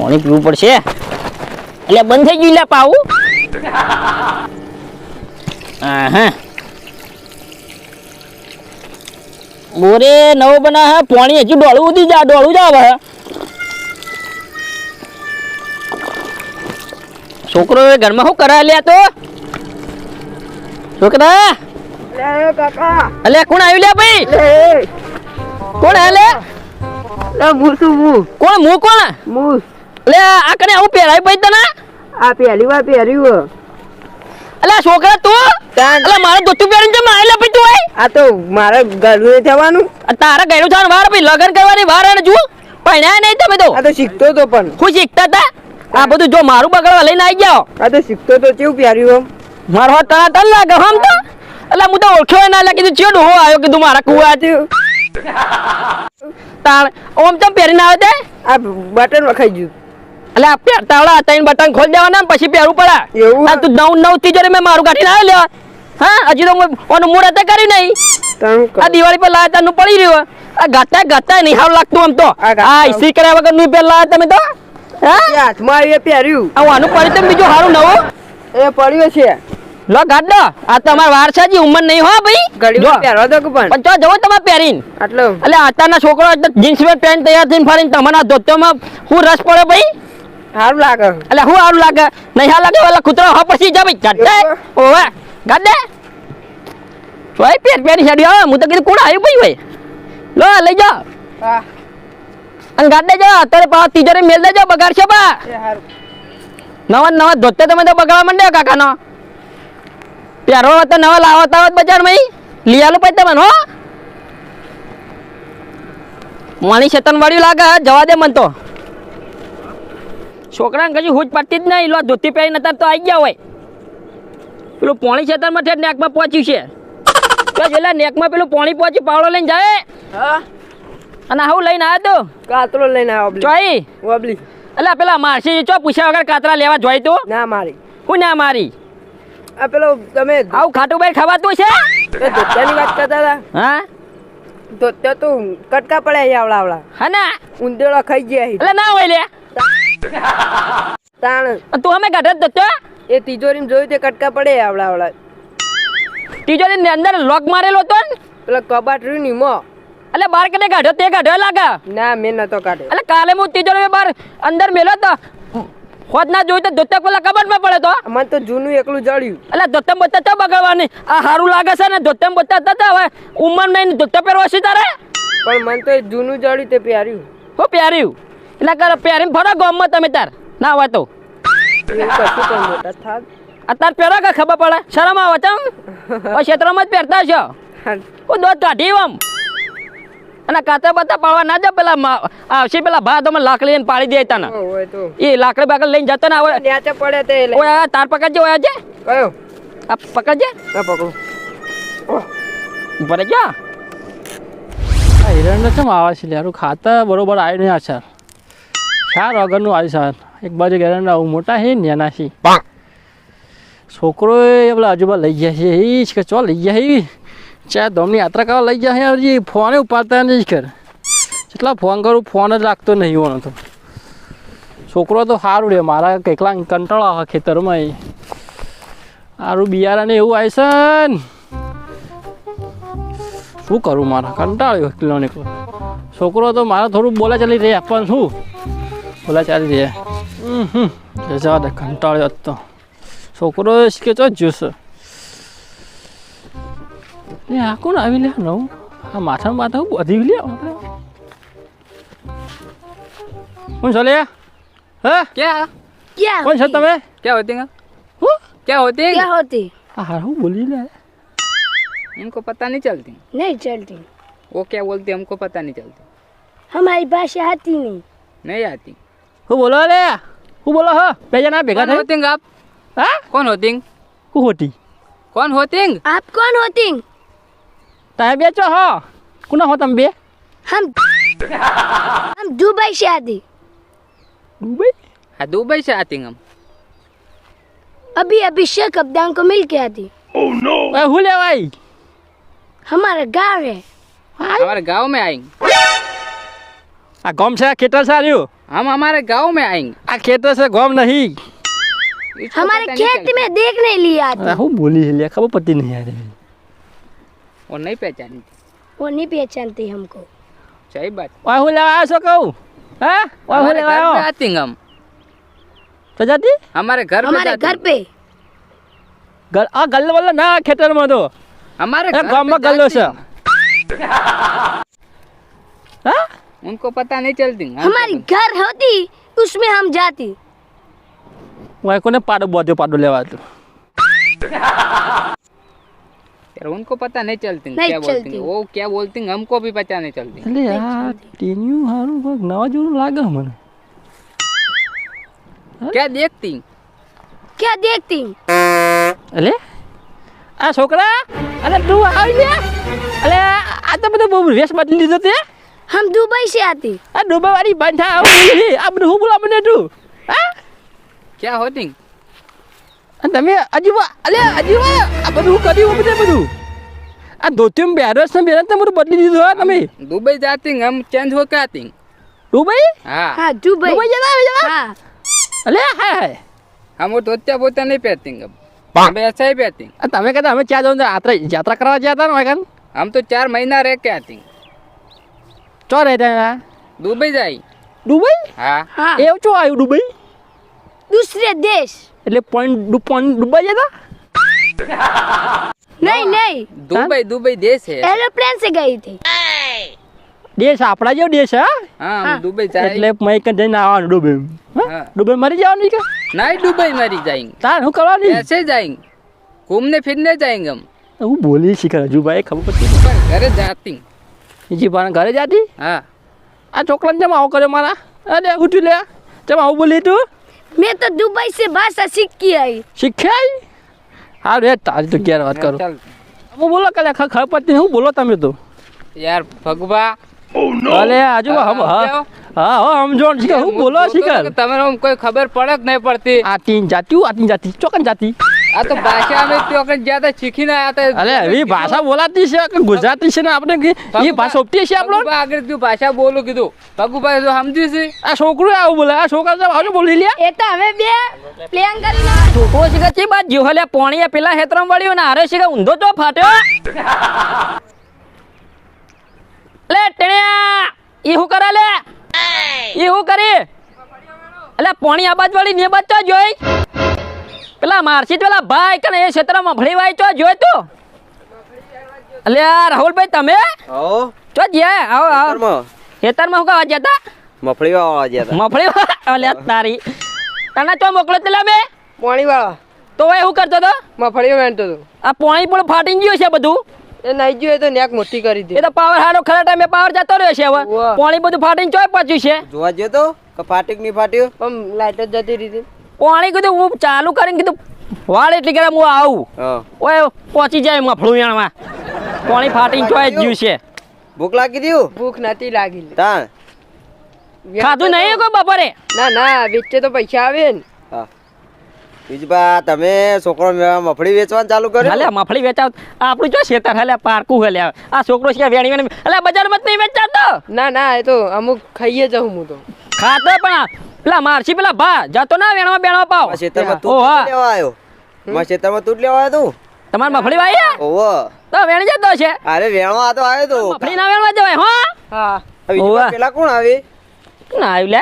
પાણી પીવું પડશે એટલે બંધ થઈ ગયું લે પાવું હા બોરે નવો બના હે પાણી હજી ડોળું જ આવે છોકરો ઘરમાં શું કરે લે તો છોકરા કાકા અલે કોણ આવ્યું લે ભાઈ કોણ હે લે કોણ અલે આ કને આવું પહેરાય ભાઈ તને આ પહેલી વાર પહેર્યું અલે છોકરા તું અલે મારે ધોતું પહેરીને જમ આયલા ભાઈ તું આ તો મારે ગળું જવાનું તારા ગયડું થવાનું વાર ભાઈ લગન કરવાની વાર અને જો પૈણા નહીં તમે તો આ તો શીખતો તો પણ હું શીખતા હતા આ બધું જો મારું બગડવા લઈને આવી જાઓ આ તો શીખતો તો કેવું પહેર્યું મારો હાથ તને તન લાગે હમ તો એટલે હું તો ઓળખ્યો ના લાગે કીધું ચેડો હો આવ્યો કીધું મારા કુવા તાણ ઓમ ચમ પહેરીને આવે તે આ બટન વખાઈ ગયું એટલે આ પહેરતાવડા ત્રણ બટન ખોલી દેવાના પછી પહેરવું પડે એવું આ તું નવ તિજોરી મેં મારું કાઢીને આવ્યો લેવા હા હજી તો ઓનું મૂળ હતા કર્યું નહીં આ દિવાળી પર લાયા તાનું પડી રહ્યું આ ગાતા નહીં હારું લાગતું આમ તો આ ઇસ્ત્રી કર્યા વગર નું પહેલા તમે તો હા હાથમાં આવી પહેર્યું આનું પડ્યું તો બીજું સારું નવું એ પડ્યું છે લો ગાડો આ તો અમાર વાર છે જી ઉંમર નહીં હો ભાઈ ઘડી પહેરવા દો કે પણ તો જવો તમે પહેરીને આટલો એટલે આતાના છોકરો જીન્સ પેન્ટ તૈયાર થઈને ફરીને તમારા ધોતોમાં હું રસ પડે ભાઈ સારું લાગે એટલે હું સારું લાગે નહીં હાર લાગે ઓલા કૂતરો હા પછી જા ભાઈ ગાડે ઓવે ગાડે ભાઈ પેરી છાડી આવે હું તો કીધું કોણ આવ્યું ભાઈ લો લઈ જાઓ હા અને ગાડે જાઓ અત્યારે પાછા તિજોરી મેલ દેજો બગાડશો બા નવા ધોતે તમે તો બગાડવા માંડ્યા કાકાનો પહેરો તો નવા લાવતા હોત બજારમાં લઈ આલો પછી તમને હો માણી શેતન વાળ્યું લાગે જવા દે મન તો છોકરાને કશું હુજ પડતી જ નહીં લો ધોતી પહેરી નતા તો આવી ગયા હોય પેલું પોણી શેતનમાં ઠેર નેકમાં પહોંચ્યું છે તો જેલા નેકમાં પેલું પોણી પહોંચ્યું પાવડો લઈને જાય હા અને આવું લઈને આવ્યો તો કાતરો લઈને આવ્યો ચોઈ વબલી એટલે પેલા મારસી ચો પૂછ્યા વગર કાતરા લેવા જોઈ તું ના મારી હું ના મારી આ પેલો તમે આવું ખાટું ભાઈ ખવાતું છે ધોત્યાની વાત કરતા હતા હા ધોત્યા તો કટકા પડ્યા આવડા હા ના ઉંદેડા ખાઈ ગયા એટલે ના હોય લે તાણ તું અમે કાઢે તો એ તિજોરીમાં જોયું તે કટકા પડે આવડા તિજોરી ની અંદર લોક મારેલો હતો ને પેલા કબાટ રહ્યું ની મો એટલે બાર કને કાઢ્યો તે કાઢ્યો લાગે ના મેં નતો કાઢ્યો એટલે કાલે હું તિજોરી બાર અંદર મેલો તો ખોદ ના જોયું તો ધોતા પેલા કબાટમાં પડે તો મને તો જૂનું એકલું જડ્યું એટલે ધોતા બોતા તો બગાડવાની આ સારું લાગે છે ને ધોતા બોતા થતા હવે ઉંમર નહીં ધોતા પહેરવા છે તારે પણ મને તો એ જૂનું જડ્યું તે પહેર્યું હું પહેર્યું એટલે કરે પહેરીને ફરો ગામમાં તમે તાર ના હોય તો એવું કશું પણ મોટા થાક અત્યારે પહેરો કે ખબર પડે શરમ આવે ચમ ક્ષેત્રમાં જ પહેરતા છો હું દોધ કાઢી આમ અને કાતરા બાતા પાડવા ના જાવ પેલા આવશે પેલા ભાત અમે લાકડી લઈને પાડી દે તને હોય તો એ લાકડી બાકડી લઈને જતો ને આવે ન્યાચે પડે તે ઓય તાર પકડજે ઓય આજે કયો આ પકડજે આ પકડો ભરે જા આ હિરણ કેમ આવે છે યાર ખાતા બરોબર આવ્યું નહીં આ સર ચાર વગરનું આવ્યું સર એક બાજુ હિરણ મોટા છે ને નાના છે છોકરો એ પેલા આજુબા લઈ ગયા છે એ જ કે ચો લઈ ગયા એ ચા ધોમની યાત્રા કરવા લઈ ગયા છે હજી ફોને ઉપાડતા નહીં કર જેટલા ફોન કરું ફોન જ લાગતો નહીં હોવાનો તો છોકરો તો સારું રે મારા કેટલા કંટાળો આવે ખેતરમાં એ સારું બિયારાને એવું આવે છે ને શું કરું મારા કંટાળ્યો એકલો નીકળો છોકરો તો મારે થોડું બોલા ચાલી રહે પણ શું બોલા ચાલી રહે જવા દે કંટાળ્યો તો છોકરો કે ચો જોશે એ આ કોણ આવી લે નવું આ માથા માથા બધી લે કોણ છો લે હા क्या क्या કોણ છો તમે क्या होती हैं હું क्या होती हैं क्या होती હા હું બોલી લે उनको पता नहीं चलती नहीं चलती वो क्या बोलती हमको पता नहीं चलती हमारी भाषा आती नहीं नहीं आती હું બોલો લે હું બોલો હ બે જણા ભેગા कौन થઈ होती हैं आप હા कौन होती हैं હું હોટી कौन होती हैं आप कौन होती તમે બે છો હો કોના હો તમે બે हम दुबई से आती દુબઈ हाँ दुबई से आती हैं हम अभी अभी शेख अब्दान को मिल के आती એ હું લેવાય हमारा गांव है हमारे गांव में आएंगे આ ગોમ છે આ ખેતર છે આર્યું हम हमारे गांव में आएंगे આ ખેતર છે ગોમ નહીં इसको हमारे पता नहीं खेत चलता। में देखने लिए आती હું બોલી લે ખબર પડતી નહીં યાર और नहीं पहचानी वो नहीं पहचानती हमको सही बात ઓય હું લેવા આવ્યો છો કહું હા ઓય હું हमारे લેવા घर पे આવ્યો आती हैं हम તો જાતી हमारे घर पे हमारे जाती घर हैं। पे ઘર આ ગલ્લો વલ્લો ના ખેતરમાં તો हमारे એ घर ગામમાં पे ગલ્લો जाती છે हैं। હા उनको पता नहीं चलती हम हमारी घर होती उसमें हम जाती ઓય કોને પાડો બોધ્યો પાડો લેવા તો यार उनको पता नहीं चलती नहीं क्या बोलती चलती। हैं। वो क्या बोलती हैं, हमको भी पता नहीं चलती એટલે આ ટીન્યુ હારું કોઈક નવા જેવું લાગે મને क्या देखती हैं? क्या देखती એટલે આ છોકરા અરે તું આવી લે અલે આ તો બધું બહુ વેશ બદલી લીધો તે हम दुबई से आती આ ડોબા વાળી બાંધા આવું આ બધું હું બોલા મને તું હા क्या होती हैं? અને તમે અજીવા અલે અજીવા આ બધું હું કર્યું બધે બધું આ ધોતીમ બેરસ ને બેરસ બધું બદલી દીધું હા તમે दुबई जाती हैं, हम चेंज होकर आती हैं। દુબઈ हाँ हाँ दुबई દુબઈ જતા हाँ અલે હાય હાય हम वो धोतिया बोता नहीं पहनती हैं अब हम ऐसा ही पहनती हैं। આ તમે કહેતા અમે ક્યાં જવાનું યાત્રા કરવા ગયા હતા ને વાગન हम तो 4 महीना रह के आती हैं। ચો રહેતા दुबई जाई દુબઈ हाँ हाँ એવું ચો આવ્યું દુબઈ दूसरे देश એટલે પોઈન્ટ દુબઈ જતા नहीं नहीं दुबई दुबई देश है। एरोप्लेन से गई थी દેશ આપણા જેવો દેશ હા हाँ हम हाँ। दुबई जाए એટલે મય કે જઈને આવવાનું ડુબઈ हाँ ડુબઈ મરી જવાનું કે नहीं दुबई मरी जाएंगे, તાર શું કરવાની ऐसे जाएंगे, घूमने फिरने जाएंगे हम। હું બોલી શીખર હજુ ભાઈ ખબર પડતી पर घर जाती हैं। બીજી પણ ઘરે જાતી हाँ આ છોકરાને જેમ આવું કર્યો મારા અરે ઉઠી લે જેમ આવું બોલી તું मैं तो दुबई से भाषा सीख के आई શીખ્યાઈ હા રે તારી તો ક્યારે વાત કરું चल હું બોલો કલે ખબર પડતી નહીં, હું બોલો તમે તો यार भगवा અલે આજુ હમ હા હા હા સમજો શીખર હું બોલો શીખર तमें कोई खबर पड़क नहीं पड़ती। આ તીન જાતી ચોકન જાતી आ तो भाषा में तो अगर ज्यादा सीखी ना आता है। અલે એવી ભાષા બોલાતી છે કે ગુજરાતી છે ને આપણે એ ભાષા ઉપતી છે આપણો भगुबा अगर तू भाषा बोलो कीधु भगुबा तो समझी सी। આ છોકરું આવું બોલે આ છોકરા તો આવજો બોલી લે ये तो हमें बे प्लान करी છોકરો શીખે ચી બાદ જીવો લે પોણીએ પેલા હેતરમ વળ્યું ને હારે શીખે ઊંધો તો ફાટ્યો લે ટેણ્યા ઈ હું કરે લે ઈ હું કરી એટલે પોણી આ બાજ વળી ને બાજ તો જોઈ પેલા મારસી પેલા ભાઈ કને એ ક્ષેત્રમાં ભળી વાય તો જોઈ તું એટલે રાહુલભાઈ તમે હો ચો જ્યા આવો આવો હેતરમાં હું કાવા જતા મફળી વાળવા ગયા હતા મફળી અલે તારી તને ચો મોકલો તેલા બે પાણી વાળા તો એ શું કરતો તો મફળીઓ વેણતો હતો આ પોણી પણ ફાટી ગયું છે બધું એ નહીં જોયે તો નેક મોટી કરી એ તો પાવર હારો ખરા ટાઈમે પાવર જતો રહ્યો છે હવે વાહ. પોણી બધું ફાટીને ચોય પચ્યું છે જોવા જયો તો કે ફાટ્યું કે નહીં ફાટ્યું પણ લાઈટ જ જતી રહી પોણી કીધું હું ચાલુ કરીને કીધું વાળ એટલી કરે હું આવું હા ઓય પહોંચી જાય મફળું યાણમાં પોણી ફાટીને ચોય જ ગયું છે ભૂખ લાગી દીધું ભૂખ નથી લાગી તાણ ખાધું નહીં કોઈ બપોરે ના ના વેચે તો પૈસા આવે ને હા બીજું બા તમે છોકરો મફળી વેચવાનું ચાલુ કર્યું હાલે મફળી વેચાવ આપણું જો શેતર હાલે પારકું હાલે આ છોકરો છે વેણી વેણી એટલે બજારમાં જ નહીં વેચાતો ના ના એ તો અમુક ખાઈએ જાઉં હું તો ખાતો પણ પેલા મારસી પેલા ભા જતો ના વેણવા બેણવા પાવ મારા ખેતરમાં તું ઓ હા જ લેવા આવ્યો મારા ખેતરમાં તું જ લેવા આવ્યો તું તમારે મફળી વાય ઓવો તો વેણી જતો છે અરે વેણવા તો આવ્યો તું મફળી ના વેણવા જવાય હો હા બીજું ઓવા. બા પેલા કોણ આવે ના આવ્યું લે